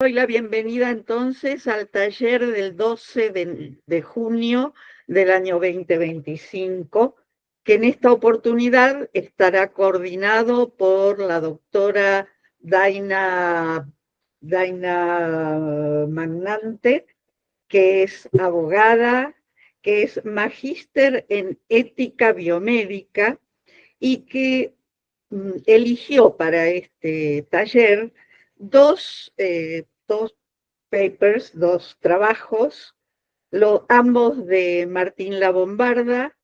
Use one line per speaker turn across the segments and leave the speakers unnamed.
Doy la bienvenida entonces al taller del 12 de junio del año 2025, que en esta oportunidad estará coordinado por la doctora Daina Magnante, que es abogada, que es magíster en ética biomédica y que eligió para este taller dos papers, dos trabajos, ambos de Martín Labombarda,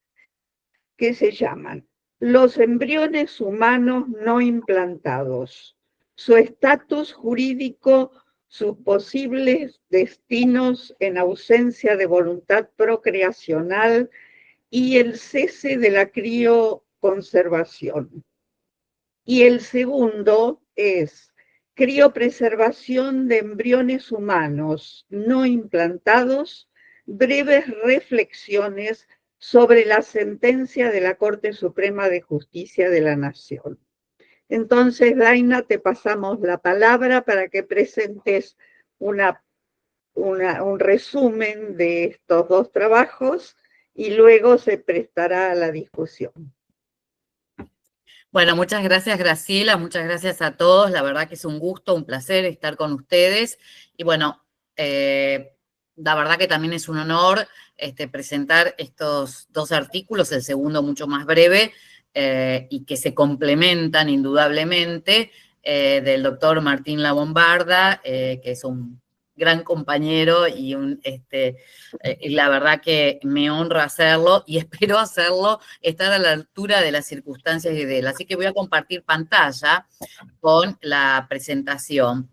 que se llaman Los embriones humanos no implantados, su estatus jurídico, sus posibles destinos en ausencia de voluntad procreacional y el cese de la crioconservación. Y el segundo es criopreservación de embriones humanos no implantados, breves reflexiones sobre la sentencia de la Corte Suprema de Justicia de la Nación. Entonces, Daina, te pasamos la palabra para que presentes un resumen de estos dos trabajos y luego se prestará a la discusión.
Bueno, muchas gracias, Graciela, muchas gracias a todos. La verdad que es un gusto, un placer estar con ustedes. Y bueno, la verdad que también es un honor presentar estos dos artículos, el segundo mucho más breve, y que se complementan indudablemente, del doctor Martín Labombarda, que es un gran compañero y la verdad que me honra hacerlo y espero estar a la altura de las circunstancias y de él. Así que voy a compartir pantalla con la presentación.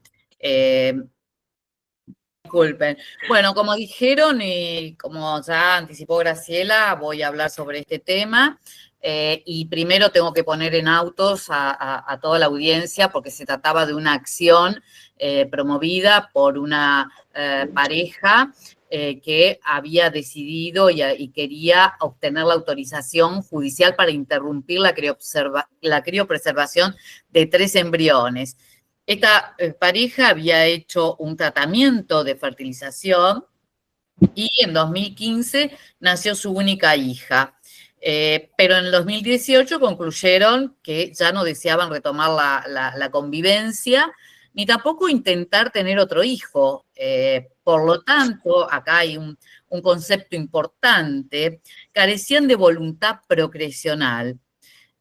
Disculpen. Bueno, como dijeron y como ya anticipó Graciela, voy a hablar sobre este tema. Y primero tengo que poner en autos a toda la audiencia porque se trataba de una acción promovida por una pareja que había decidido y quería obtener la autorización judicial para interrumpir la criopreservación de 3 embriones. Esta pareja había hecho un tratamiento de fertilización y en 2015 nació su única hija. Pero en 2018 concluyeron que ya no deseaban retomar la convivencia ni tampoco intentar tener otro hijo. Por lo tanto, acá hay un concepto importante, carecían de voluntad procreacional.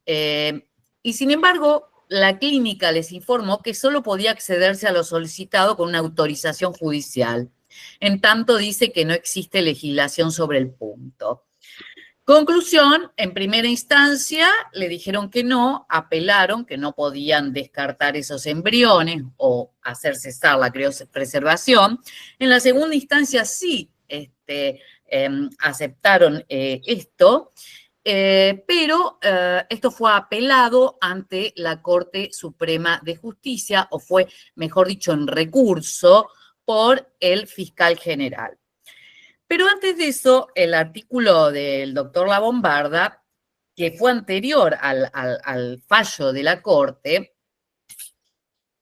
Y sin embargo, la clínica les informó que solo podía accederse a lo solicitado con una autorización judicial. En tanto, dice que no existe legislación sobre el punto. Conclusión, en primera instancia le dijeron que no, apelaron que no podían descartar esos embriones o hacer cesar la criopreservación. En la segunda instancia sí aceptaron esto. Pero esto fue apelado ante la Corte Suprema de Justicia, o fue, mejor dicho, en recurso por el fiscal general. Pero antes de eso, el artículo del doctor Labombarda, que fue anterior al fallo de la Corte,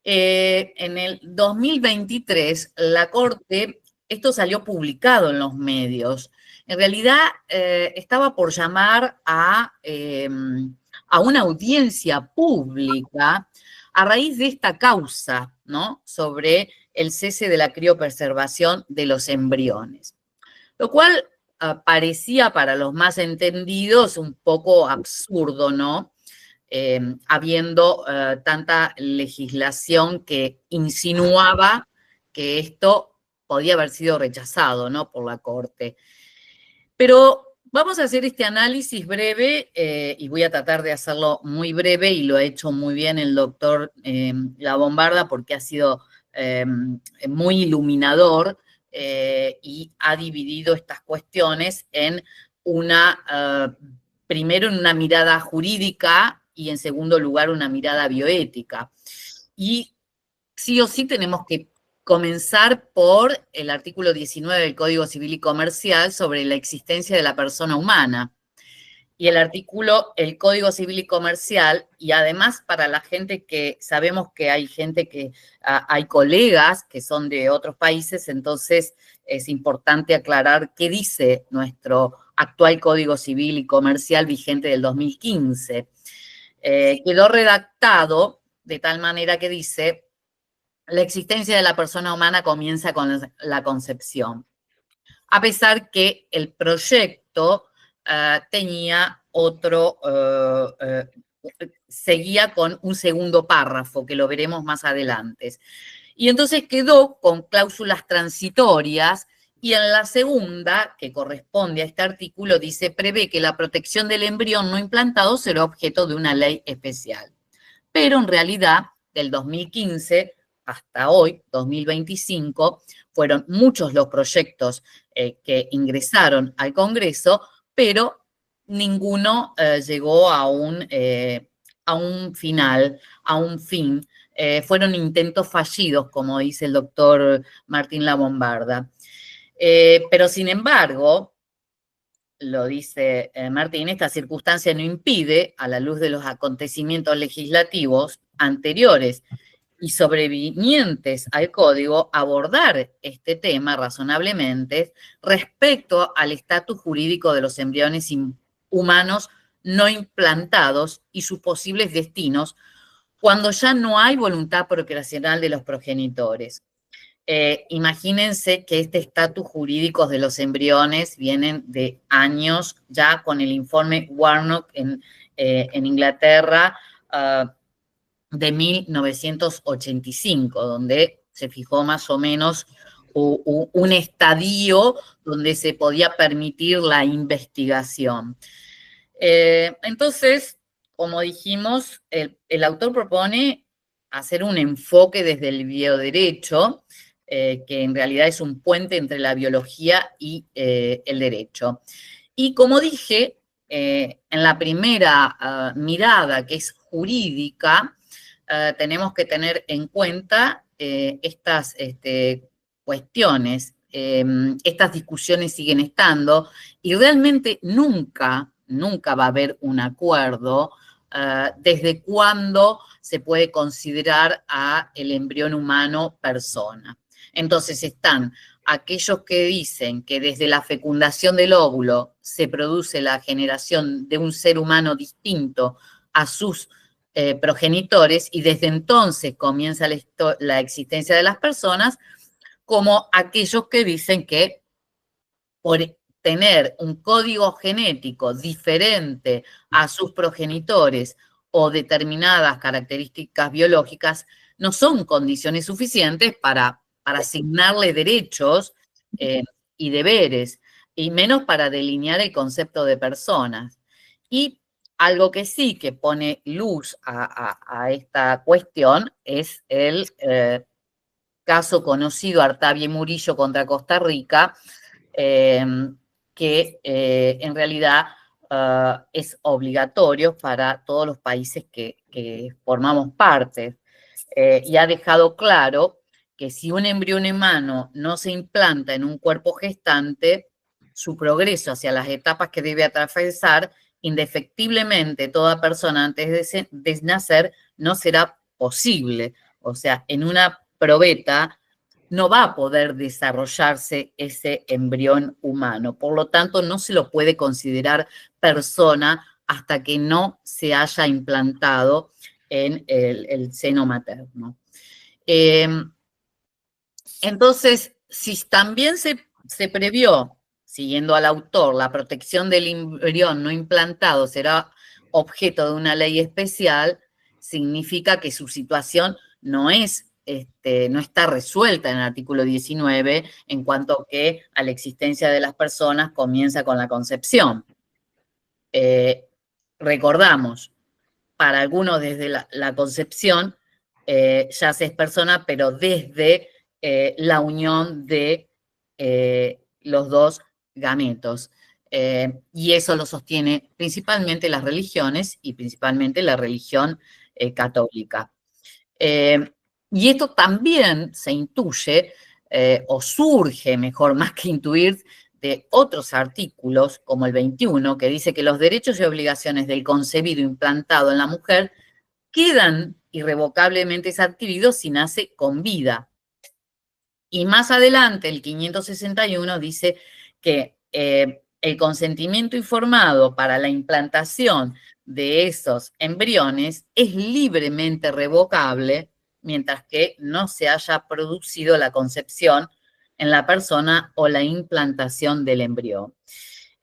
en el 2023, la Corte, esto salió publicado en los medios, en realidad estaba por llamar a una audiencia pública a raíz de esta causa, ¿no? Sobre el cese de la criopreservación de los embriones. Lo cual parecía para los más entendidos un poco absurdo, ¿no? Habiendo tanta legislación que insinuaba que esto podía haber sido rechazado, ¿no? Por la Corte. Pero vamos a hacer este análisis breve y voy a tratar de hacerlo muy breve y lo ha hecho muy bien el doctor Labombarda porque ha sido muy iluminador y ha dividido estas cuestiones en primero en una mirada jurídica y en segundo lugar una mirada bioética. Y sí o sí tenemos que comenzar por el artículo 19 del Código Civil y Comercial sobre la existencia de la persona humana. Y el artículo, el Código Civil y Comercial, y además para la gente que sabemos que hay gente que, hay colegas que son de otros países, entonces es importante aclarar qué dice nuestro actual Código Civil y Comercial vigente del 2015. Quedó redactado de tal manera que dice: la existencia de la persona humana comienza con la concepción, a pesar que el proyecto tenía otro, seguía con un segundo párrafo, que lo veremos más adelante. Y entonces quedó con cláusulas transitorias, y en la segunda, que corresponde a este artículo, dice: prevé que la protección del embrión no implantado será objeto de una ley especial. Pero en realidad, del 2015 hasta hoy, 2025, fueron muchos los proyectos que ingresaron al Congreso, pero ninguno llegó a un final, a un fin. Fueron intentos fallidos, como dice el doctor Martín Labombarda. Pero sin embargo, lo dice Martín, esta circunstancia no impide, a la luz de los acontecimientos legislativos anteriores y sobrevinientes al código, abordar este tema razonablemente respecto al estatus jurídico de los embriones humanos no implantados y sus posibles destinos cuando ya no hay voluntad procreacional de los progenitores. Imagínense que este estatus jurídico de los embriones vienen de años, ya con el informe Warnock en Inglaterra, de 1985, donde se fijó más o menos un estadio donde se podía permitir la investigación. Entonces, como dijimos, el autor propone hacer un enfoque desde el bioderecho, que en realidad es un puente entre la biología y el derecho. Y como dije, en la primera mirada, que es jurídica, tenemos que tener en cuenta estas cuestiones. Estas discusiones siguen estando y realmente nunca va a haber un acuerdo desde cuándo se puede considerar a el embrión humano persona. Entonces están aquellos que dicen que desde la fecundación del óvulo se produce la generación de un ser humano distinto a sus progenitores y desde entonces comienza la existencia de las personas, como aquellos que dicen que por tener un código genético diferente a sus progenitores o determinadas características biológicas no son condiciones suficientes para asignarle derechos y deberes, y menos para delinear el concepto de personas. Y algo que sí que pone luz a esta cuestión es el caso conocido Artavia y Murillo contra Costa Rica, que en realidad es obligatorio para todos los países que formamos parte, y ha dejado claro que si un embrión humano no se implanta en un cuerpo gestante, su progreso hacia las etapas que debe atravesar, indefectiblemente toda persona antes de nacer, no será posible. O sea, en una probeta no va a poder desarrollarse ese embrión humano. Por lo tanto, no se lo puede considerar persona hasta que no se haya implantado en el seno materno. Entonces, si también se previó, siguiendo al autor, la protección del embrión no implantado será objeto de una ley especial, significa que su situación no está resuelta en el artículo 19 en cuanto que a la existencia de las personas comienza con la concepción. Recordamos, para algunos desde la concepción ya se es persona, pero desde la unión de los dos gametos. Y eso lo sostiene principalmente las religiones y principalmente la religión católica. Y esto también se intuye, o surge, mejor, más que intuir, de otros artículos, como el 21, que dice que los derechos y obligaciones del concebido implantado en la mujer quedan irrevocablemente adquiridos si nace con vida. Y más adelante, el 561 dice que el consentimiento informado para la implantación de esos embriones es libremente revocable mientras que no se haya producido la concepción en la persona o la implantación del embrión.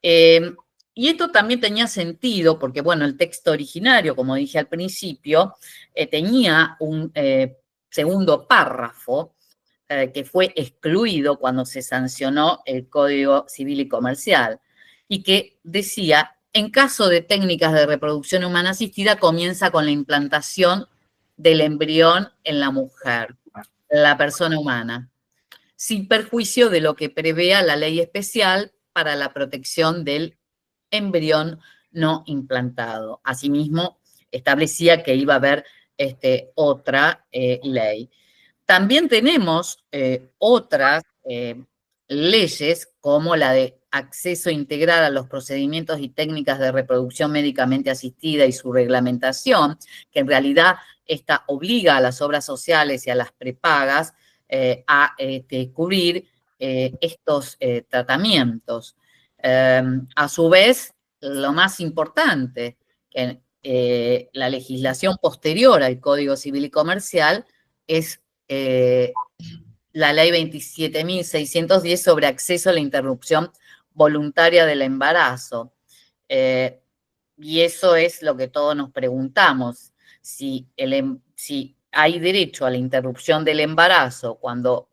Y esto también tenía sentido porque, bueno, el texto originario, como dije al principio, tenía un segundo párrafo que fue excluido cuando se sancionó el Código Civil y Comercial, y que decía, en caso de técnicas de reproducción humana asistida, comienza con la implantación del embrión en la mujer, la persona humana, sin perjuicio de lo que prevea la ley especial para la protección del embrión no implantado. Asimismo, establecía que iba a haber otra ley. También tenemos otras leyes como la de acceso integral a los procedimientos y técnicas de reproducción médicamente asistida y su reglamentación, que en realidad esta obliga a las obras sociales y a las prepagas a cubrir estos tratamientos. A su vez, lo más importante, que la legislación posterior al Código Civil y Comercial es la ley 27.610 sobre acceso a la interrupción voluntaria del embarazo. Y eso es lo que todos nos preguntamos, si hay derecho a la interrupción del embarazo cuando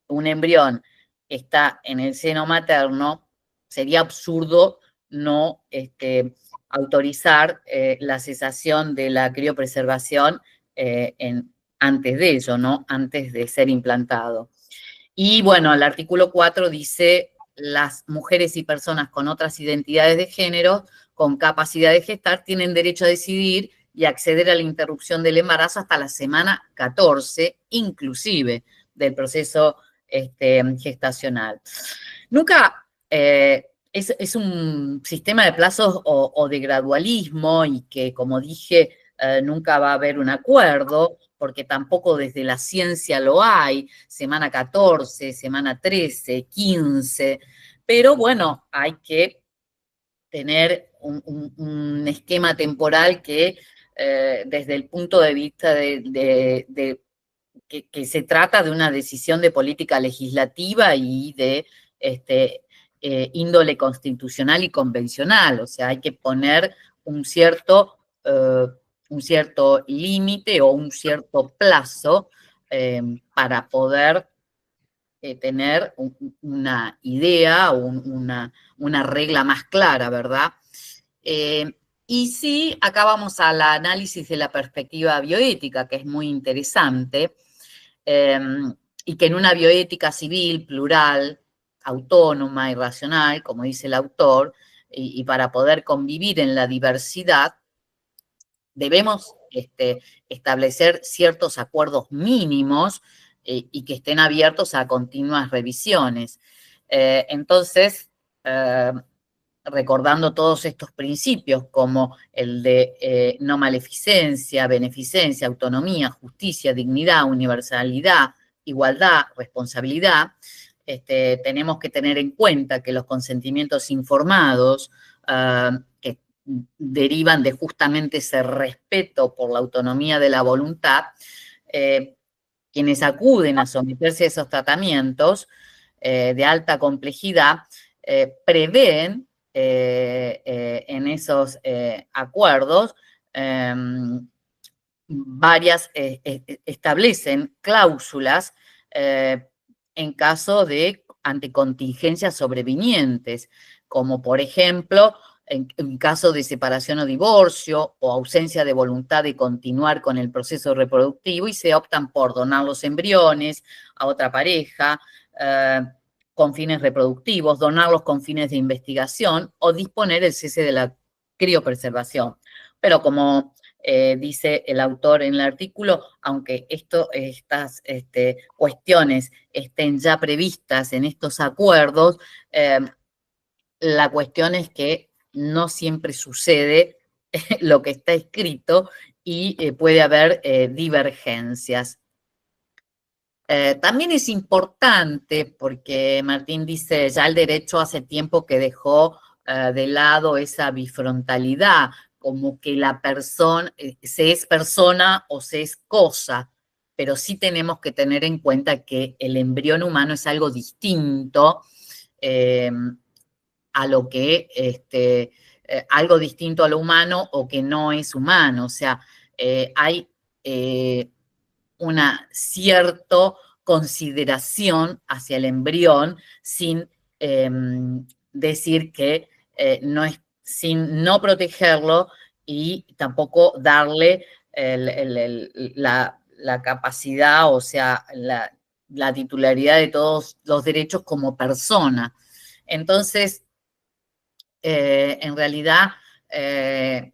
un embrión está en el seno materno, sería absurdo no autorizar la cesación de la criopreservación antes de ello, ¿no? Antes de ser implantado. Y bueno, el artículo 4 dice, las mujeres y personas con otras identidades de género con capacidad de gestar tienen derecho a decidir y acceder a la interrupción del embarazo hasta la semana 14, inclusive, del proceso gestacional. Nunca es un sistema de plazos o de gradualismo y que, como dije, nunca va a haber un acuerdo, porque tampoco desde la ciencia lo hay, semana 14, semana 13, 15, pero bueno, hay que tener un esquema temporal que desde el punto de vista que se trata de una decisión de política legislativa y de índole constitucional y convencional, o sea, hay que poner un cierto límite o un cierto plazo para poder tener una idea o una regla más clara, ¿verdad? Y sí, acá vamos al análisis de la perspectiva bioética, que es muy interesante, y que en una bioética civil, plural, autónoma y racional, como dice el autor, y para poder convivir en la diversidad, debemos establecer ciertos acuerdos mínimos y que estén abiertos a continuas revisiones. Entonces, recordando todos estos principios como el de no maleficencia, beneficencia, autonomía, justicia, dignidad, universalidad, igualdad, responsabilidad, tenemos que tener en cuenta que los consentimientos informados que derivan de justamente ese respeto por la autonomía de la voluntad, quienes acuden a someterse a esos tratamientos de alta complejidad, prevén en esos acuerdos establecen cláusulas en caso de ante contingencias sobrevinientes, como por ejemplo, en caso de separación o divorcio o ausencia de voluntad de continuar con el proceso reproductivo y se optan por donar los embriones a otra pareja con fines reproductivos, donarlos con fines de investigación o disponer el cese de la criopreservación. Pero como dice el autor en el artículo, aunque estas cuestiones estén ya previstas en estos acuerdos, La cuestión es que no siempre sucede lo que está escrito y puede haber divergencias. También es importante, porque Martín dice, ya el derecho hace tiempo que dejó de lado esa bifrontalidad, como que la persona, se es persona o se es cosa, pero sí tenemos que tener en cuenta que el embrión humano es algo distinto eh, a lo que, algo distinto a lo humano o que no es humano. O sea, hay una cierta consideración hacia el embrión sin decir que no es, sin no protegerlo y tampoco darle la capacidad, o sea, la titularidad de todos los derechos como persona. Entonces, en realidad, eh,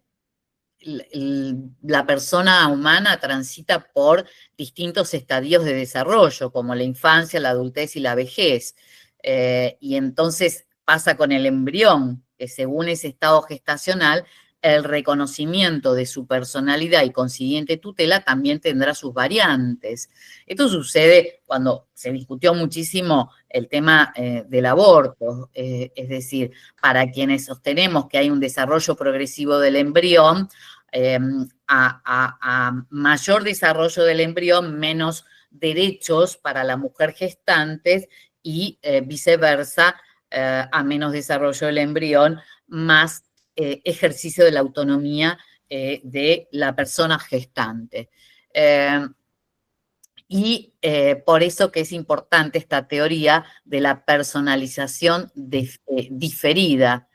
la persona humana transita por distintos estadios de desarrollo, como la infancia, la adultez y la vejez. Y entonces pasa con el embrión, que según ese estado gestacional, el reconocimiento de su personalidad y consiguiente tutela también tendrá sus variantes. Esto sucede cuando se discutió muchísimo el tema del aborto, es decir, para quienes sostenemos que hay un desarrollo progresivo del embrión, a mayor desarrollo del embrión, menos derechos para la mujer gestante y viceversa, a menos desarrollo del embrión, más ejercicio de la autonomía de la persona gestante. Y por eso que es importante esta teoría de la personalización diferida.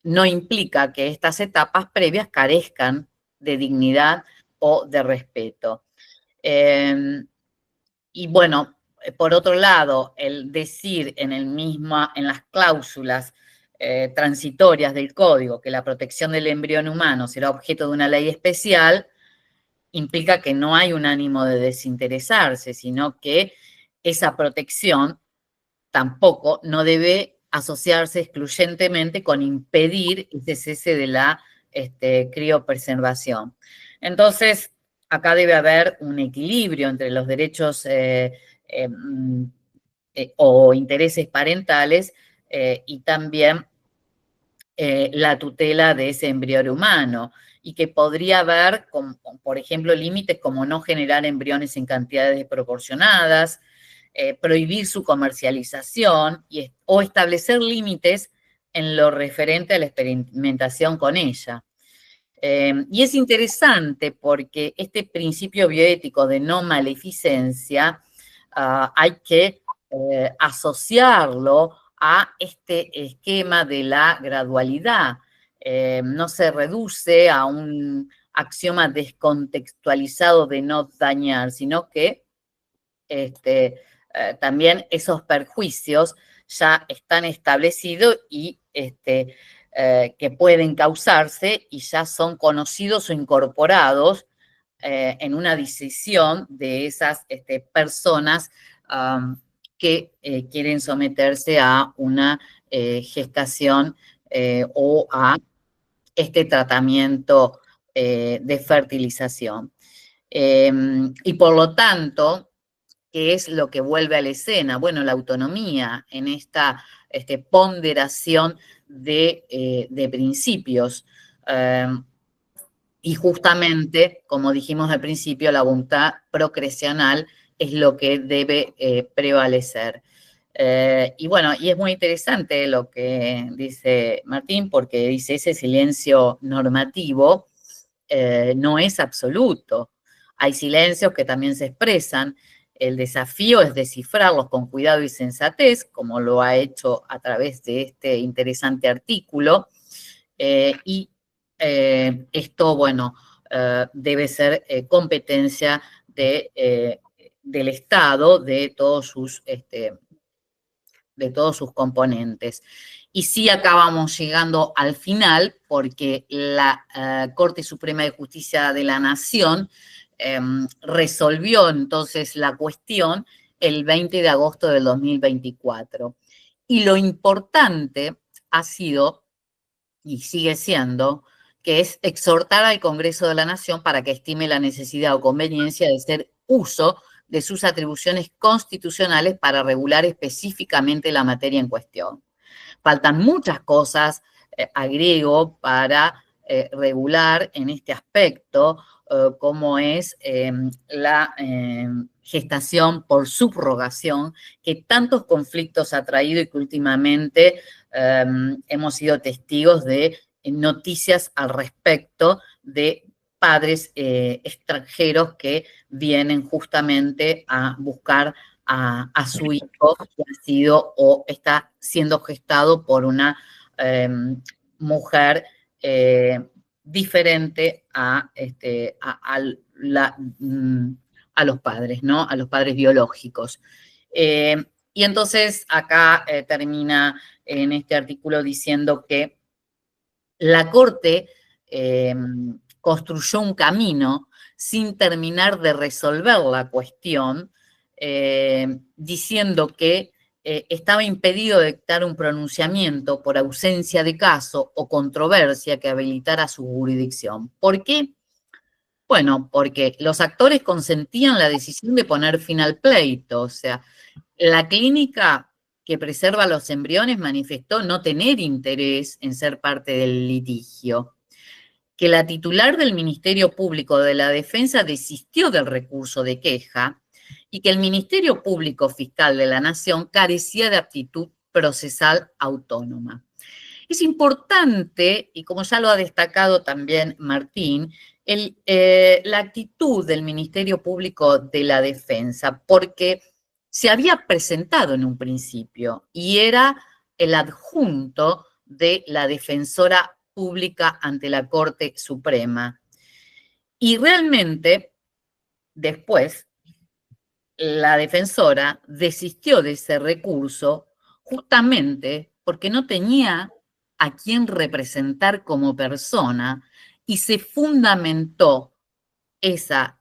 No implica que estas etapas previas carezcan de dignidad o de respeto. Y bueno, por otro lado, el decir en las cláusulas transitorias del código que la protección del embrión humano será objeto de una ley especial, implica que no hay un ánimo de desinteresarse, sino que esa protección tampoco no debe asociarse excluyentemente con impedir ese cese de la criopreservación. Entonces, acá debe haber un equilibrio entre los derechos o intereses parentales y también la tutela de ese embrión humano y que podría haber, por ejemplo, límites como no generar embriones en cantidades desproporcionadas, prohibir su comercialización o establecer límites en lo referente a la experimentación con ella. Y es interesante porque este principio bioético de no maleficencia hay que asociarlo a este esquema de la gradualidad. No se reduce a un axioma descontextualizado de no dañar, sino que también esos perjuicios ya están establecidos y que pueden causarse y ya son conocidos o incorporados en una decisión de esas personas que quieren someterse a una gestación o a este tratamiento de fertilización. Y por lo tanto, ¿qué es lo que vuelve a la escena? Bueno, la autonomía en esta ponderación de principios. Y justamente, como dijimos al principio, la voluntad procreacional es lo que debe prevalecer. Y bueno, y es muy interesante lo que dice Martín, porque dice ese silencio normativo no es absoluto. Hay silencios que también se expresan. El desafío es descifrarlos con cuidado y sensatez, como lo ha hecho a través de este interesante artículo. Y esto, bueno, debe ser competencia del Estado, de todos sus componentes. Y sí acabamos llegando al final porque la Corte Suprema de Justicia de la Nación resolvió entonces la cuestión el 20 de agosto del 2024. Y lo importante ha sido y sigue siendo, que es exhortar al Congreso de la Nación para que estime la necesidad o conveniencia de hacer uso de sus atribuciones constitucionales para regular específicamente la materia en cuestión. Faltan muchas cosas, agrego, para regular en este aspecto, como es la gestación por subrogación, que tantos conflictos ha traído y que últimamente hemos sido testigos de noticias al respecto de padres extranjeros que vienen justamente a buscar a su hijo que ha sido o está siendo gestado por una mujer diferente a los padres, ¿no? A los padres biológicos. Y entonces acá termina en este artículo diciendo que la Corte construyó un camino sin terminar de resolver la cuestión, diciendo que estaba impedido de dictar un pronunciamiento por ausencia de caso o controversia que habilitara su jurisdicción. ¿Por qué? Bueno, porque los actores consentían la decisión de poner fin al pleito, o sea, la clínica que preserva los embriones manifestó no tener interés en ser parte del litigio, que la titular del Ministerio Público de la Defensa desistió del recurso de queja y que el Ministerio Público Fiscal de la Nación carecía de aptitud procesal autónoma. Es importante, y como ya lo ha destacado también Martín, la actitud del Ministerio Público de la Defensa, porque se había presentado en un principio y era el adjunto de la defensora pública ante la Corte Suprema. Y realmente, después, la defensora desistió de ese recurso justamente porque no tenía a quién representar como persona y se fundamentó ese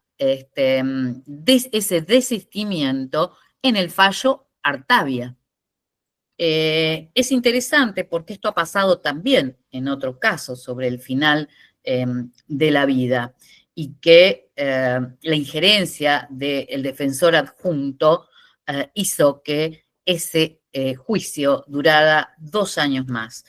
desistimiento en el fallo Artavia. Es interesante porque esto ha pasado también en otro caso sobre el final de la vida y que la injerencia del defensor adjunto hizo que ese juicio durara 2 años más.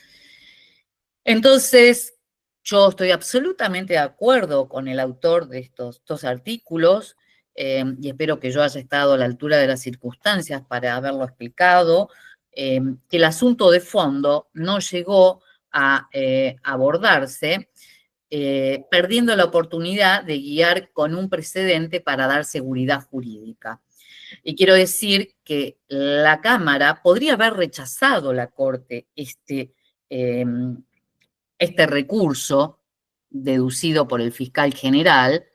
Entonces, yo estoy absolutamente de acuerdo con el autor de estos 2 artículos y espero que yo haya estado a la altura de las circunstancias para haberlo explicado, que el asunto de fondo no llegó a abordarse, perdiendo la oportunidad de guiar con un precedente para dar seguridad jurídica. Y quiero decir que la Cámara podría haber rechazado la Corte este recurso deducido por el fiscal general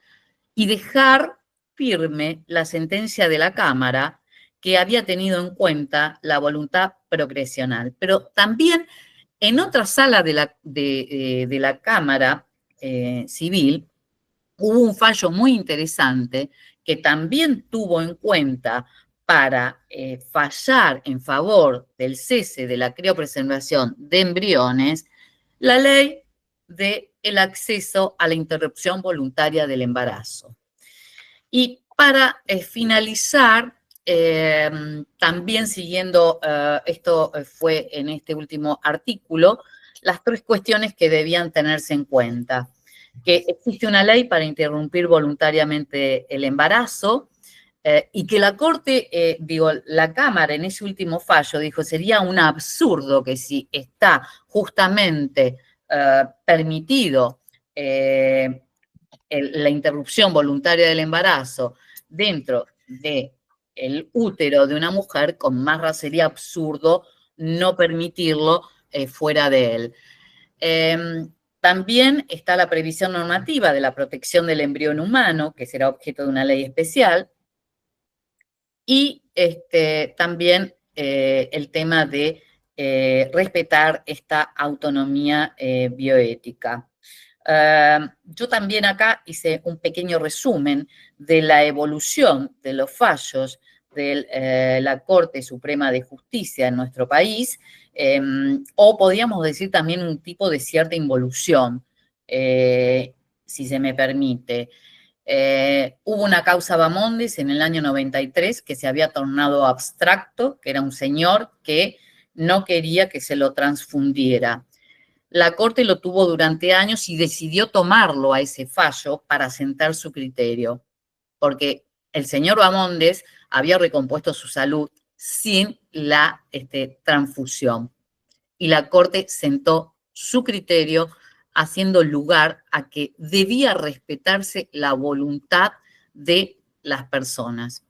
y dejar firme la sentencia de la Cámara que había tenido en cuenta la voluntad procreacional. Pero también en otra sala de la Cámara Civil hubo un fallo muy interesante que también tuvo en cuenta para fallar en favor del cese de la criopreservación de embriones, la ley del acceso a la interrupción voluntaria del embarazo. Y para finalizar, también siguiendo, esto fue en este último artículo, las 3 cuestiones que debían tenerse en cuenta. Que existe una ley para interrumpir voluntariamente el embarazo, y que la Corte, la Cámara en ese último fallo dijo, sería un absurdo que si está justamente permitido la interrupción voluntaria del embarazo dentro del útero de una mujer, con más razón sería absurdo no permitirlo fuera de él. También está la previsión normativa de la protección del embrión humano, que será objeto de una ley especial, y también el tema de respetar esta autonomía bioética. Yo también acá hice un pequeño resumen de la evolución de los fallos de la Corte Suprema de Justicia en nuestro país, o podríamos decir también un tipo de cierta involución, si se me permite. Hubo una causa Bamondes en el año 93 que se había tornado abstracto, que era un señor que no quería que se lo transfundiera. La Corte lo tuvo durante años y decidió tomarlo a ese fallo para sentar su criterio, porque el señor Bamondes había recompuesto su salud sin la transfusión. Y la Corte sentó su criterio, haciendo lugar a que debía respetarse la voluntad de las personas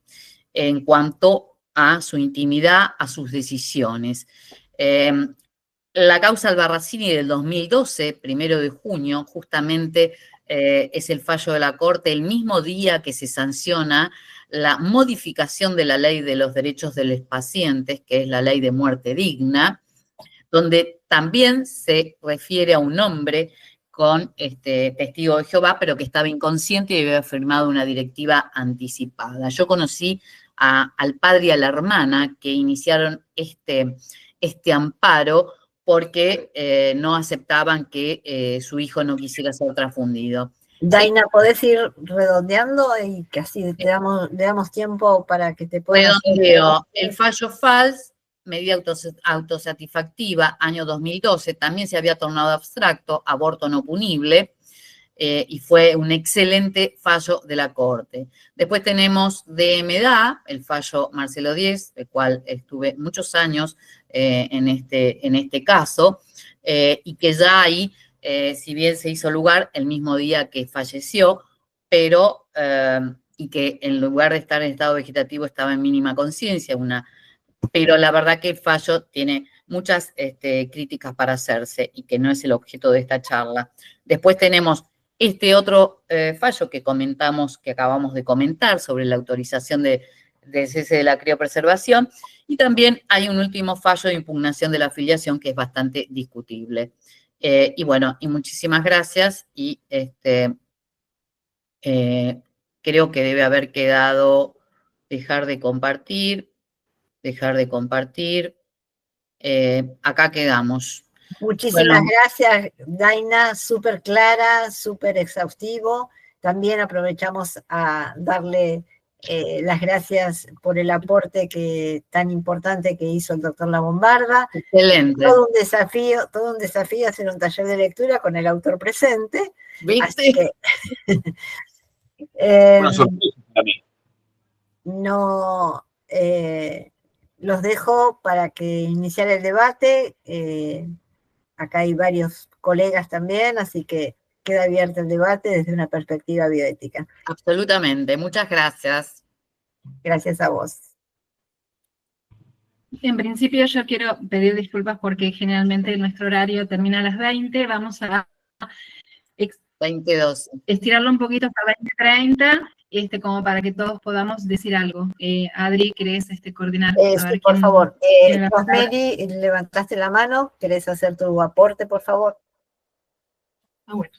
en cuanto a su intimidad, a sus decisiones. La causa Albarracini del 2012, 1 de junio, justamente es el fallo de la Corte el mismo día que se sanciona la modificación de la ley de los derechos de los pacientes, que es la ley de muerte digna, donde también se refiere a un hombre con testigo de Jehová, pero que estaba inconsciente y había firmado una directiva anticipada. Yo conocí al padre y a la hermana que iniciaron este amparo porque no aceptaban que su hijo no quisiera ser transfundido.
Daina, ¿podés ir redondeando y que así le damos tiempo para que te puedas...
Redondeo. El fallo FALS, medida autosatisfactiva, año 2012, también se había tornado abstracto, aborto no punible, y fue un excelente fallo de la Corte. Después tenemos DMDA, el fallo Marcelo Díez, el cual estuve muchos años en este caso, y que ya ahí, si bien se hizo lugar el mismo día que falleció, pero, y que en lugar de estar en estado vegetativo estaba en mínima conciencia, pero la verdad que el fallo tiene muchas críticas para hacerse y que no es el objeto de esta charla. Después tenemos este otro fallo que comentamos, que acabamos de comentar, sobre la autorización del cese de la criopreservación, y también hay un último fallo de impugnación de la afiliación que es bastante discutible. Y bueno, y muchísimas gracias, y creo que debe haber quedado dejar de compartir. Acá quedamos.
Muchísimas gracias, Daina, súper clara, súper exhaustivo. También aprovechamos a darle las gracias por el aporte tan importante que hizo el doctor La Bombarda.
Excelente.
Todo un desafío hacer un taller de lectura con el autor presente.
¿Viste?
Así que,
una sorpresa también.
No, los dejo para que iniciar el debate. Acá hay varios colegas también, así que queda abierto el debate desde una perspectiva bioética.
Absolutamente, muchas gracias.
Gracias a vos.
En principio yo quiero pedir disculpas porque generalmente nuestro horario termina a las 20, vamos a
22.
Estirarlo un poquito hasta 20:30, como para que todos podamos decir algo. Adri, ¿querés coordinar?
Sí, por favor. Rosemary, levantaste la mano, ¿querés hacer tu aporte, por favor?
Bueno,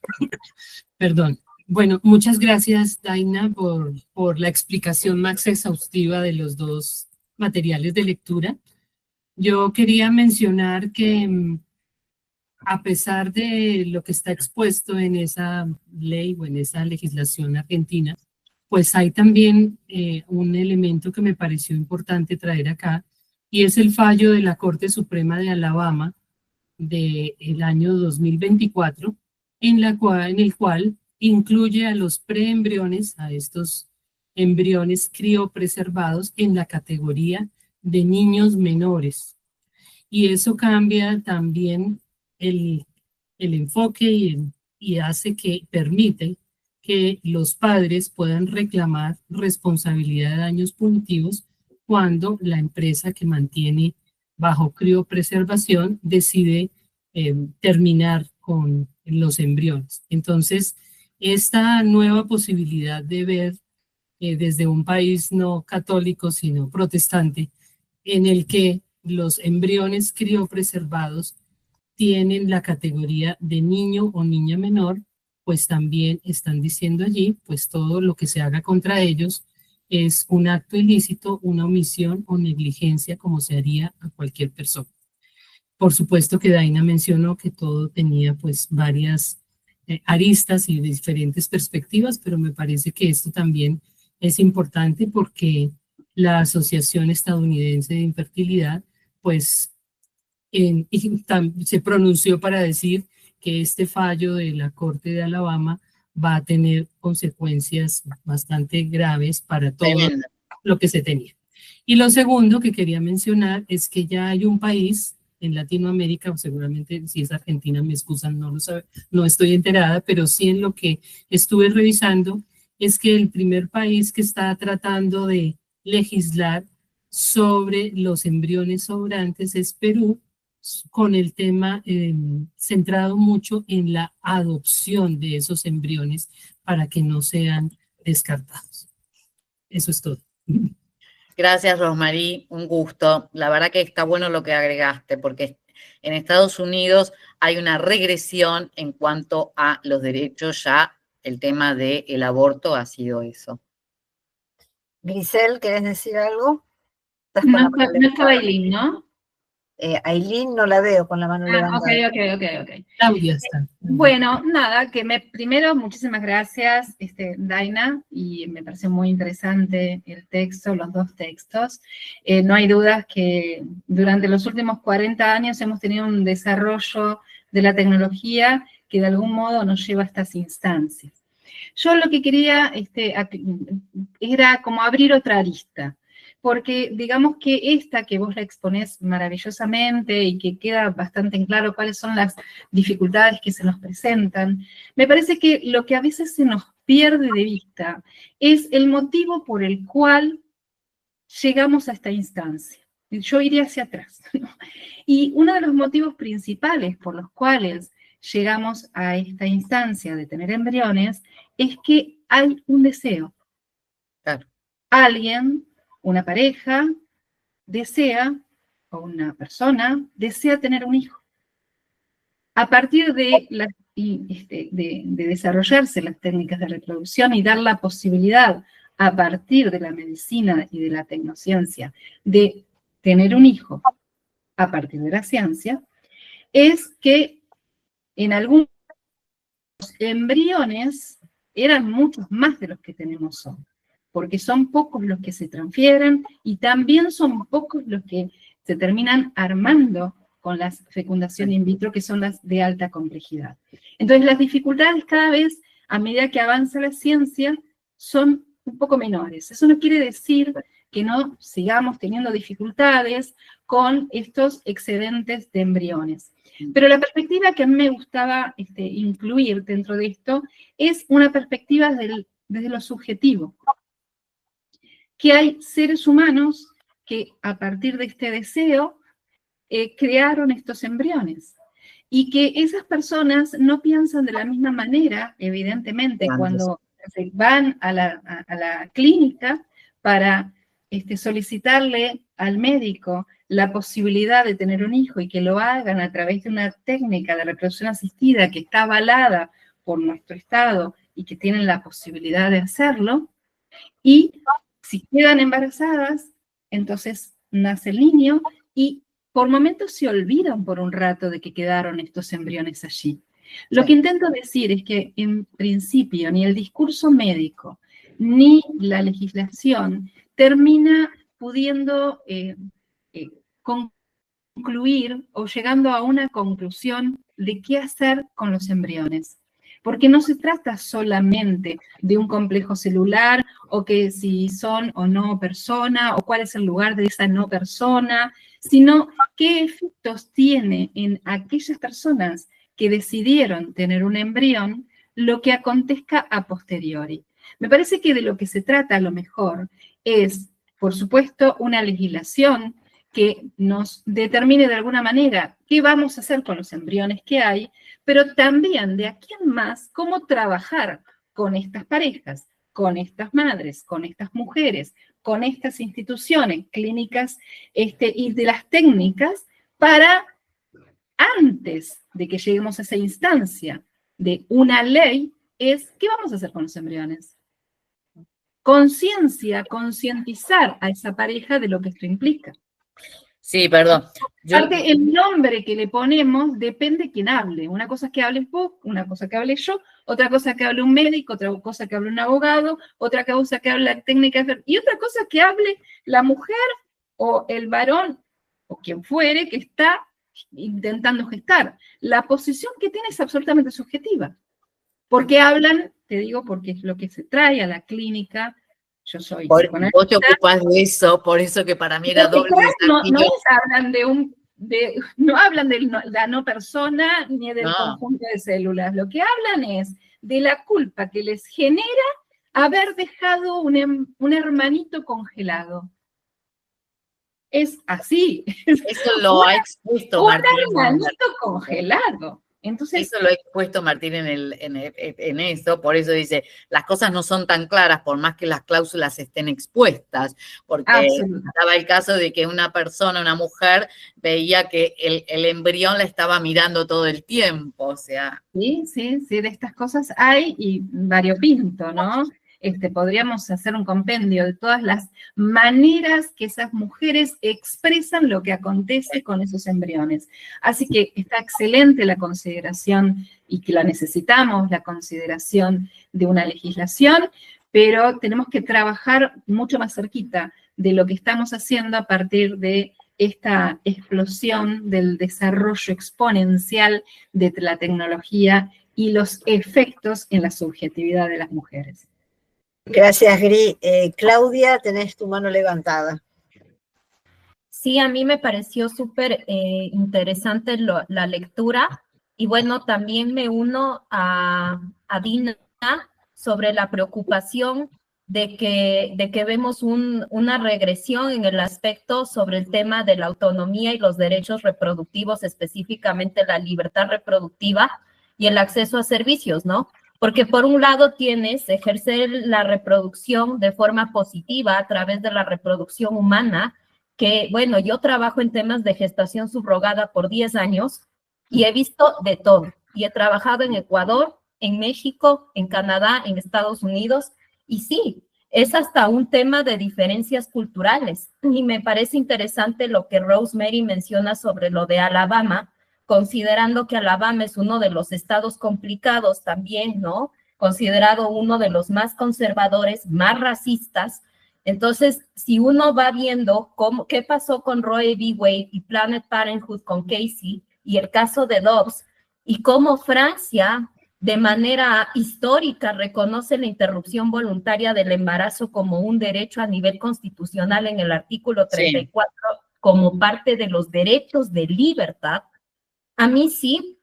perdón. Bueno, muchas gracias, Daina, por la explicación más exhaustiva de los dos materiales de lectura. Yo quería mencionar que a pesar de lo que está expuesto en esa ley o en esa legislación argentina, pues hay también un elemento que me pareció importante traer acá, y es el fallo de la Corte Suprema de Alabama del año 2024, en el cual incluye a los preembriones, a estos embriones criopreservados, en la categoría de niños menores. Y eso cambia también el enfoque y hace que permite que los padres puedan reclamar responsabilidad de daños punitivos cuando la empresa que mantiene bajo criopreservación decide terminar con los embriones. Entonces, esta nueva posibilidad de ver desde un país no católico, sino protestante, en el que los embriones criopreservados tienen la categoría de niño o niña menor, pues también están diciendo allí, pues todo lo que se haga contra ellos es un acto ilícito, una omisión o negligencia como se haría a cualquier persona. Por supuesto que Daina mencionó que todo tenía pues varias aristas y diferentes perspectivas, pero me parece que esto también es importante porque la Asociación Estadounidense de Infertilidad pues se pronunció para decir que este fallo de la Corte de Alabama va a tener consecuencias bastante graves para todo lo que se tenía. Y lo segundo que quería mencionar es que ya hay un país en Latinoamérica, seguramente si es Argentina me excusan, no lo sabe, no estoy enterada, pero sí en lo que estuve revisando es que el primer país que está tratando de legislar sobre los embriones sobrantes es Perú, con el tema centrado mucho en la adopción de esos embriones para que no sean descartados. Eso es todo.
Gracias, Rosmarie, un gusto. La verdad que está bueno lo que agregaste, porque en Estados Unidos hay una regresión en cuanto a los derechos, ya el tema del aborto ha sido eso.
Grisel, ¿querés decir algo?
No está Aileen, ¿no?
Aileen no la veo con la mano levantada.
Ok.
Claudia está.
Bueno, nada, primero, muchísimas gracias, Daina, y me pareció muy interesante el texto, los dos textos. No hay dudas que durante los últimos 40 años hemos tenido un desarrollo de la tecnología que de algún modo nos lleva a estas instancias. Yo lo que quería era como abrir otra arista, porque digamos que esta que vos la exponés maravillosamente y que queda bastante en claro cuáles son las dificultades que se nos presentan, me parece que lo que a veces se nos pierde de vista es el motivo por el cual llegamos a esta instancia. Yo iría hacia atrás, ¿no? Y uno de los motivos principales por los cuales llegamos a esta instancia de tener embriones es que hay un deseo.
Claro.
Alguien, una pareja, desea, o una persona, desea tener un hijo. A partir de desarrollarse las técnicas de reproducción y dar la posibilidad, a partir de la medicina y de la tecnociencia, de tener un hijo a partir de la ciencia, es que en algunos embriones eran muchos más de los que tenemos hoy, porque son pocos los que se transfieren y también son pocos los que se terminan armando con la fecundación in vitro, que son las de alta complejidad. Entonces, las dificultades cada vez, a medida que avanza la ciencia, son un poco menores. Eso no quiere decir que no sigamos teniendo dificultades con estos excedentes de embriones. Pero la perspectiva que a mí me gustaba incluir dentro de esto es una perspectiva desde lo subjetivo. Que hay seres humanos que a partir de este deseo crearon estos embriones. Y que esas personas no piensan de la misma manera, evidentemente, cuando van a la clínica para solicitarle al médico la posibilidad de tener un hijo y que lo hagan a través de una técnica de reproducción asistida que está avalada por nuestro Estado y que tienen la posibilidad de hacerlo, y si quedan embarazadas, entonces nace el niño y por momentos se olvidan por un rato de que quedaron estos embriones allí. Lo que intento decir es que en principio ni el discurso médico ni la legislación termina pudiendo concluir o llegando a una conclusión de qué hacer con los embriones. Porque no se trata solamente de un complejo celular o que si son o no persona o cuál es el lugar de esa no persona, sino qué efectos tiene en aquellas personas que decidieron tener un embrión lo que acontezca a posteriori. Me parece que de lo que se trata a lo mejor es, por supuesto, una legislación que nos determine de alguna manera qué vamos a hacer con los embriones que hay, pero también de aquí en más cómo trabajar con estas parejas, con estas madres, con estas mujeres, con estas instituciones clínicas y de las técnicas para, antes de que lleguemos a esa instancia de una ley, es ¿qué vamos a hacer con los embriones? conciencia, concientizar a esa pareja de lo que esto implica.
Sí, perdón.
Aparte, el nombre que le ponemos depende de quién hable. Una cosa es que hables vos, una cosa que hable yo, otra cosa que hable un médico, otra cosa que hable un abogado, otra cosa que hable la técnica, y otra cosa que hable la mujer o el varón o quien fuere que está intentando gestar. La posición que tiene es absolutamente subjetiva. Porque hablan, te digo, porque es lo que se trae a la clínica. Yo soy
Vos
psicoanalista.
te ocupás de eso, por eso que para mí era doble desafío.
No hablan de la no persona ni del
No.
conjunto de células. Lo que hablan es de la culpa que les genera haber dejado un hermanito congelado. Es así.
Eso lo ha expuesto Martín.
Un hermanito congelado. Entonces,
Eso lo ha expuesto Martín en eso, por eso dice, las cosas no son tan claras por más que las cláusulas estén expuestas, porque estaba el caso de que una persona, una mujer, veía que el embrión la estaba mirando todo el tiempo, o sea.
Sí, de estas cosas hay y variopinto, ¿no? Podríamos hacer un compendio de todas las maneras que esas mujeres expresan lo que acontece con esos embriones. Así que está excelente la consideración, y que la necesitamos, la consideración de una legislación, pero tenemos que trabajar mucho más cerquita de lo que estamos haciendo a partir de esta explosión del desarrollo exponencial de la tecnología y los efectos en la subjetividad de las mujeres.
Gracias, Gri. Claudia, tenés tu mano levantada.
Sí, a mí me pareció súper interesante la lectura, y bueno, también me uno a Dina sobre la preocupación de que vemos una regresión en el aspecto sobre el tema de la autonomía y los derechos reproductivos, específicamente la libertad reproductiva y el acceso a servicios, ¿no? Porque por un lado tienes ejercer la reproducción de forma positiva a través de la reproducción humana, que bueno, yo trabajo en temas de gestación subrogada por 10 años y he visto de todo. Y he trabajado en Ecuador, en México, en Canadá, en Estados Unidos, y sí, es hasta un tema de diferencias culturales. Y me parece interesante lo que Rosemary menciona sobre lo de Alabama, considerando que Alabama es uno de los estados complicados también, ¿no? Considerado uno de los más conservadores, más racistas. Entonces, si uno va viendo qué pasó con Roe v. Wade y Planned Parenthood con Casey y el caso de Dobbs, y cómo Francia, de manera histórica, reconoce la interrupción voluntaria del embarazo como un derecho a nivel constitucional en el artículo 34, como parte de los derechos de libertad. A mí sí,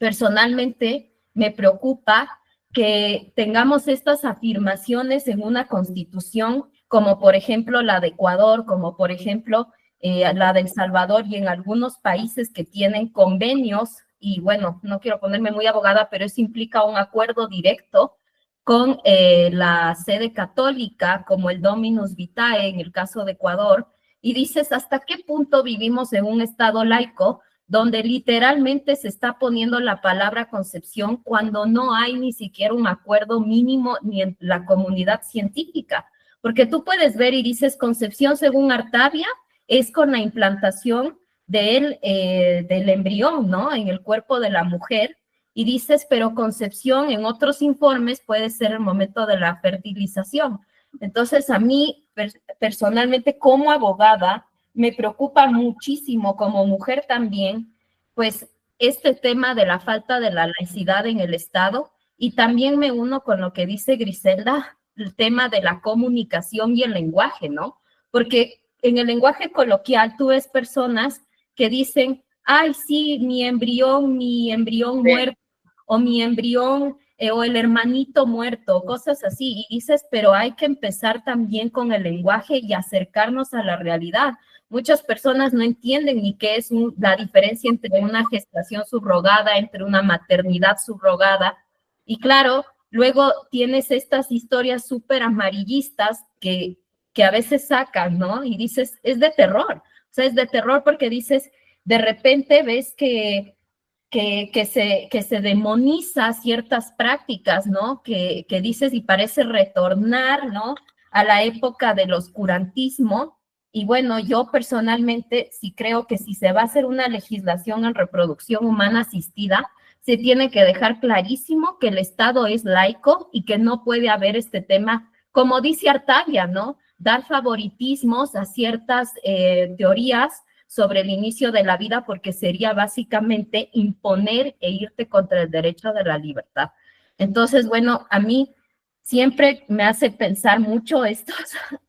personalmente, me preocupa que tengamos estas afirmaciones en una constitución, como por ejemplo la de Ecuador, como por ejemplo la de El Salvador, y en algunos países que tienen convenios, y bueno, no quiero ponerme muy abogada, pero eso implica un acuerdo directo con la sede católica, como el Dominus Vitae en el caso de Ecuador, y dices, ¿hasta qué punto vivimos en un estado laico donde literalmente se está poniendo la palabra concepción cuando no hay ni siquiera un acuerdo mínimo ni en la comunidad científica? Porque tú puedes ver y dices, concepción según Artavia es con la implantación del embrión, ¿no? En el cuerpo de la mujer, y dices, pero concepción en otros informes puede ser el momento de la fertilización. Entonces, a mí personalmente como abogada, me preocupa muchísimo, como mujer también, pues este tema de la falta de la laicidad en el Estado, y también me uno con lo que dice Griselda, el tema de la comunicación y el lenguaje, ¿no? Porque en el lenguaje coloquial tú ves personas que dicen, ay, sí, mi embrión muerto, o mi embrión, o el hermanito muerto, cosas así, y dices, pero hay que empezar también con el lenguaje y acercarnos a la realidad. Muchas personas no entienden ni qué es la diferencia entre una gestación subrogada, entre una maternidad subrogada. Y claro, luego tienes estas historias súper amarillistas que a veces sacan, ¿no? Y dices, es de terror. O sea, es de terror porque dices, de repente ves que se demoniza ciertas prácticas, ¿no? Que dices y parece retornar, ¿no? a la época del oscurantismo. Y bueno, yo personalmente sí creo que si se va a hacer una legislación en reproducción humana asistida, se tiene que dejar clarísimo que el Estado es laico y que no puede haber este tema, como dice Artavia, ¿no? Dar favoritismos a ciertas teorías sobre el inicio de la vida, porque sería básicamente imponer e irte contra el derecho de la libertad. Entonces, bueno, a mí siempre me hace pensar mucho estos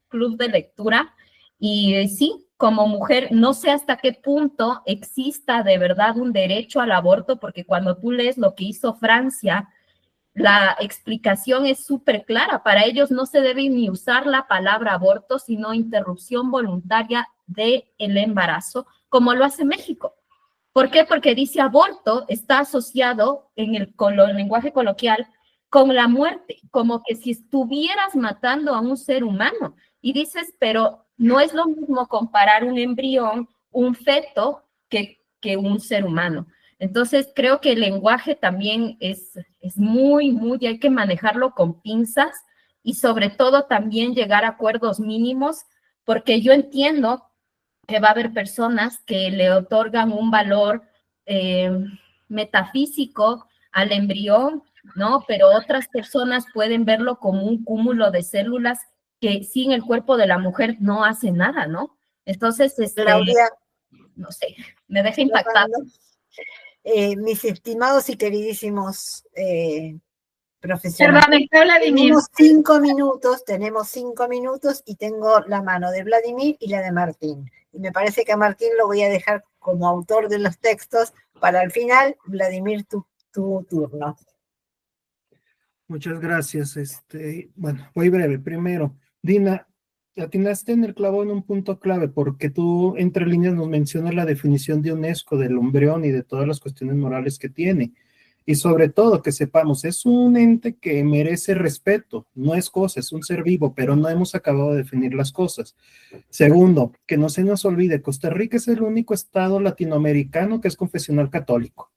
clubes de lectura y sí, como mujer, no sé hasta qué punto exista de verdad un derecho al aborto, porque cuando tú lees lo que hizo Francia, la explicación es súper clara. Para ellos no se debe ni usar la palabra aborto, sino interrupción voluntaria del embarazo, como lo hace México. ¿Por qué? Porque dice aborto está asociado en el lenguaje coloquial con la muerte, como que si estuvieras matando a un ser humano. Y dices, pero no es lo mismo comparar un embrión, un feto, que un ser humano. Entonces, creo que el lenguaje también es muy, hay que manejarlo con pinzas y sobre todo también llegar a acuerdos mínimos, porque yo entiendo que va a haber personas que le otorgan un valor metafísico al embrión, ¿no? Pero otras personas pueden verlo como un cúmulo de células que sin el cuerpo de la mujer no hace nada, ¿no? Entonces,
Claudia,
no sé, me deja impactada.
Mis estimados y queridísimos profesionales.
Perdón, está Vladimir.
Tenemos 5 minutos y tengo la mano de Vladimir y la de Martín. Y me parece que a Martín lo voy a dejar como autor de los textos para el final. Vladimir, tu turno.
Muchas gracias. Bueno, voy breve. Primero, Dina, atinaste en el clavo en un punto clave, porque tú entre líneas nos mencionas la definición de UNESCO del embrión y de todas las cuestiones morales que tiene. Y sobre todo que sepamos, es un ente que merece respeto, no es cosa, es un ser vivo, pero no hemos acabado de definir las cosas. Segundo, que no se nos olvide, Costa Rica es el único estado latinoamericano que es confesional católico.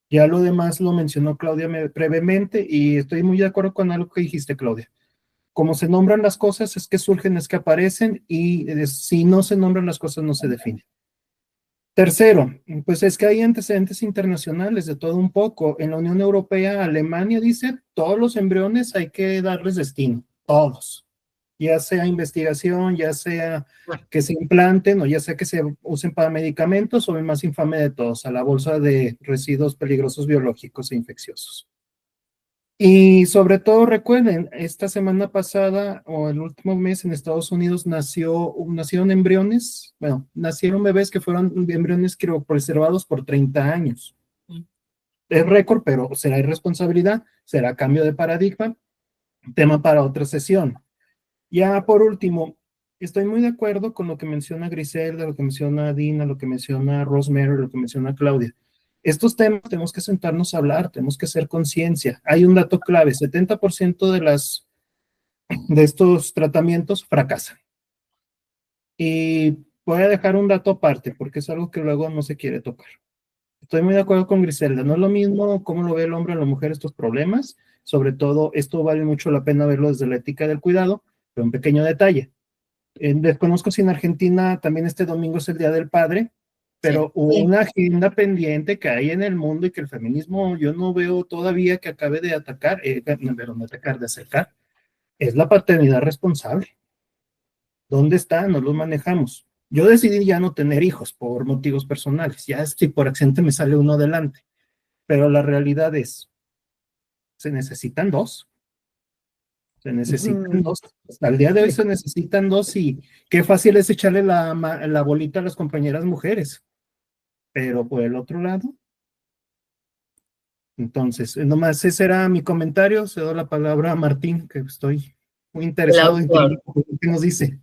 Ya lo demás lo mencionó Claudia brevemente y estoy muy de acuerdo con algo que dijiste, Claudia. Como se nombran las cosas, es que surgen, es que aparecen, y si no se nombran las cosas, no se definen. Tercero, pues es que hay antecedentes internacionales de todo un poco. En la Unión Europea, Alemania dice, todos los embriones hay que darles destino, todos. Ya sea investigación, ya sea que se implanten o ya sea que se usen para medicamentos, o el más infame de todos, a la bolsa de residuos peligrosos biológicos e infecciosos. Y sobre todo recuerden, esta semana pasada o el último mes en Estados Unidos nacieron embriones, bueno, nacieron bebés que fueron embriones criopreservados por 30 años. Es récord, pero será irresponsabilidad, será cambio de paradigma, tema para otra sesión. Ya por último, estoy muy de acuerdo con lo que menciona Griselda, lo que menciona Dina, lo que menciona Rosemary, lo que menciona Claudia. Estos temas tenemos que sentarnos a hablar, tenemos que hacer conciencia. Hay un dato clave, 70% de estos tratamientos fracasan. Y voy a dejar un dato aparte, porque es algo que luego no se quiere tocar. Estoy muy de acuerdo con Griselda, no es lo mismo cómo lo ve el hombre o la mujer estos problemas, sobre todo esto vale mucho la pena verlo desde la ética del cuidado, pero un pequeño detalle. Desconozco si en Argentina también este domingo es el Día del Padre, pero hubo una agenda pendiente que hay en el mundo y que el feminismo yo no veo todavía que acabe de atacar, de acercar, es la paternidad responsable. ¿Dónde está? No lo manejamos. Yo decidí ya no tener hijos por motivos personales, ya si por accidente me sale uno adelante, pero la realidad es, se necesitan dos. Se necesitan dos. Hasta el día de hoy se necesitan dos y qué fácil es echarle la bolita a las compañeras mujeres. Pero por el otro lado, entonces, nomás ese era mi comentario. Cedo la palabra a Martín, que estoy muy interesado en qué nos dice.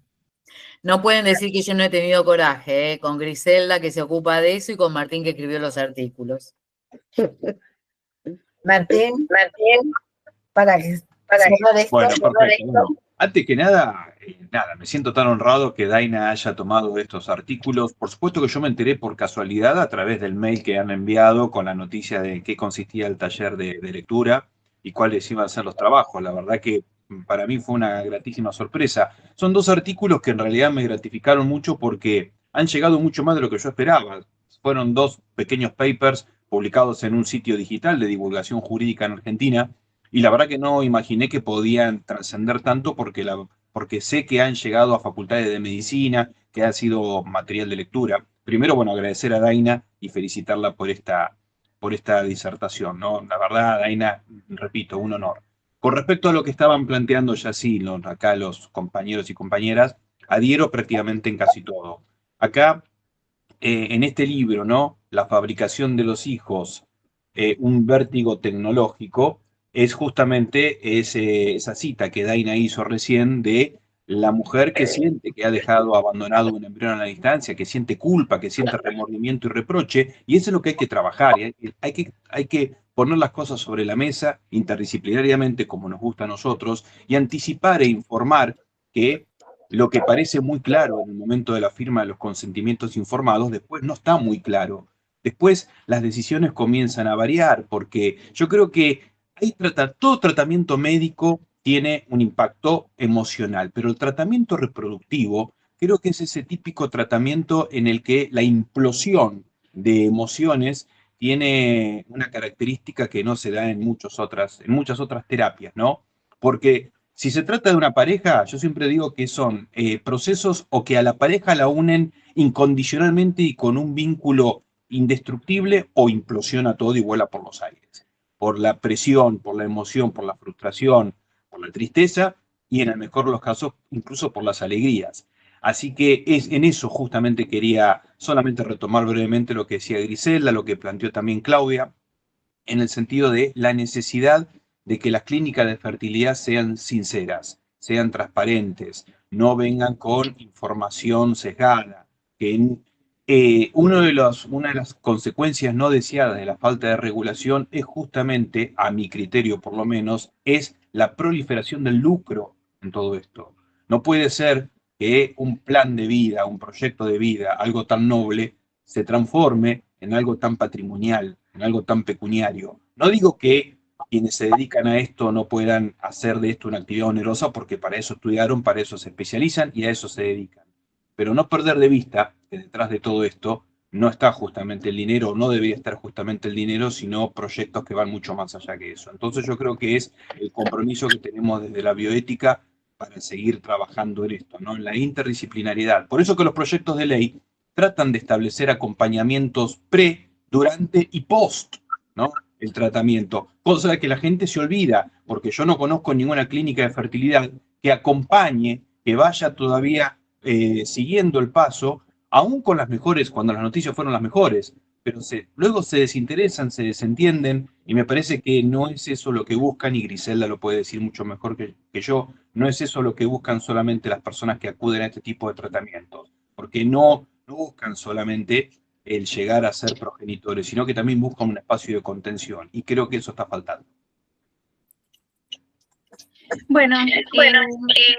No pueden decir que yo no he tenido coraje, con Griselda que se ocupa de eso y con Martín que escribió los artículos.
Martín, para esto.
Bueno, perfecto. Bueno, antes que nada, me siento tan honrado que Daina haya tomado estos artículos. Por supuesto que yo me enteré por casualidad a través del mail que han enviado con la noticia de qué consistía el taller de lectura y cuáles iban a ser los trabajos. La verdad que para mí fue una gratísima sorpresa. Son dos artículos que en realidad me gratificaron mucho porque han llegado mucho más de lo que yo esperaba. Fueron dos pequeños papers publicados en un sitio digital de divulgación jurídica en Argentina, y la verdad que no imaginé que podían trascender tanto porque sé que han llegado a facultades de medicina, que ha sido material de lectura. Primero, bueno, agradecer a Daina y felicitarla por esta disertación, ¿no? La verdad, Daina, repito, un honor. Con respecto a lo que estaban planteando ya sí, acá los compañeros y compañeras, adhiero prácticamente en casi todo. Acá, en este libro, ¿no? La fabricación de los hijos, un vértigo tecnológico, es justamente esa cita que Daina hizo recién de la mujer que siente que ha dejado abandonado un embrión a la distancia, que siente culpa, que siente remordimiento y reproche, y eso es lo que hay que trabajar. Hay que poner las cosas sobre la mesa interdisciplinariamente, como nos gusta a nosotros, y anticipar e informar que lo que parece muy claro en el momento de la firma de los consentimientos informados, después no está muy claro. Después las decisiones comienzan a variar, porque yo creo que todo tratamiento médico tiene un impacto emocional, pero el tratamiento reproductivo creo que es ese típico tratamiento en el que la implosión de emociones tiene una característica que no se da en muchas otras terapias, ¿no? Porque si se trata de una pareja, yo siempre digo que son procesos o que a la pareja la unen incondicionalmente y con un vínculo indestructible, o implosiona todo y vuela por los aires. Por la presión, por la emoción, por la frustración, por la tristeza y en el mejor de los casos incluso por las alegrías. Así que en eso justamente quería solamente retomar brevemente lo que decía Griselda, lo que planteó también Claudia, en el sentido de la necesidad de que las clínicas de fertilidad sean sinceras, sean transparentes, no vengan con información sesgada, que una de las consecuencias no deseadas de la falta de regulación es justamente, a mi criterio por lo menos, es la proliferación del lucro en todo esto. No puede ser que un plan de vida, un proyecto de vida, algo tan noble, se transforme en algo tan patrimonial, en algo tan pecuniario. No digo que quienes se dedican a esto no puedan hacer de esto una actividad onerosa, porque para eso estudiaron, para eso se especializan y a eso se dedican. Pero no perder de vista que detrás de todo esto no está justamente el dinero, no debería estar justamente el dinero, sino proyectos que van mucho más allá que eso. Entonces yo creo que es el compromiso que tenemos desde la bioética para seguir trabajando en esto, ¿no? En la interdisciplinariedad. Por eso que los proyectos de ley tratan de establecer acompañamientos pre, durante y post, ¿no? El tratamiento, cosa de que la gente se olvida, porque yo no conozco ninguna clínica de fertilidad que acompañe, que vaya todavía siguiendo el paso, aún con las mejores, cuando las noticias fueron las mejores, pero luego se desinteresan, se desentienden, y me parece que no es eso lo que buscan, y Griselda lo puede decir mucho mejor que yo, no es eso lo que buscan solamente las personas que acuden a este tipo de tratamientos, porque no buscan solamente el llegar a ser progenitores, sino que también buscan un espacio de contención, y creo que eso está faltando.
Bueno,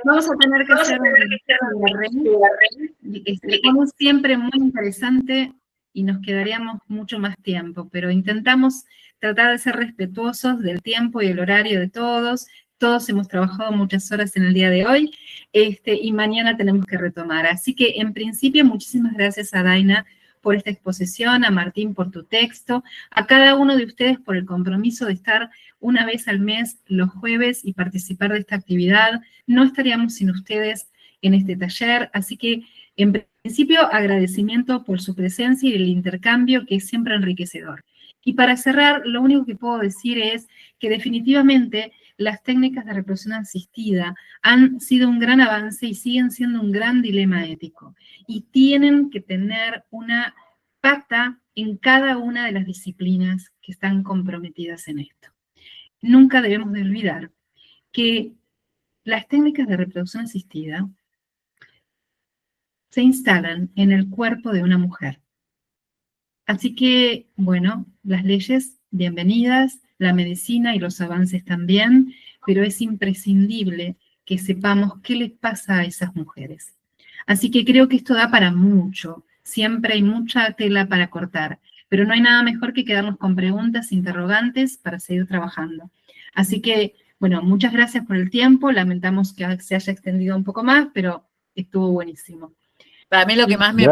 vamos a tener que hacer como siempre muy interesante y nos quedaríamos mucho más tiempo, pero intentamos tratar de ser respetuosos del tiempo y el horario de todos. Todos hemos trabajado muchas horas en el día de hoy y mañana tenemos que retomar. Así que en principio muchísimas gracias a Daina por esta exposición, a Martín por tu texto, a cada uno de ustedes por el compromiso de estar una vez al mes los jueves y participar de esta actividad. No estaríamos sin ustedes en este taller, así que en principio agradecimiento por su presencia y el intercambio, que es siempre enriquecedor. Y para cerrar, lo único que puedo decir es que definitivamente las técnicas de reproducción asistida han sido un gran avance y siguen siendo un gran dilema ético. Y tienen que tener una pata en cada una de las disciplinas que están comprometidas en esto. Nunca debemos de olvidar que las técnicas de reproducción asistida se instalan en el cuerpo de una mujer. Así que, bueno, las leyes, bienvenidas, la medicina y los avances también, pero es imprescindible que sepamos qué les pasa a esas mujeres. Así que creo que esto da para mucho, siempre hay mucha tela para cortar, pero no hay nada mejor que quedarnos con preguntas, interrogantes para seguir trabajando. Así que Bueno, muchas gracias por el tiempo, lamentamos que se haya extendido un poco más, pero estuvo buenísimo.
Para mí lo que más me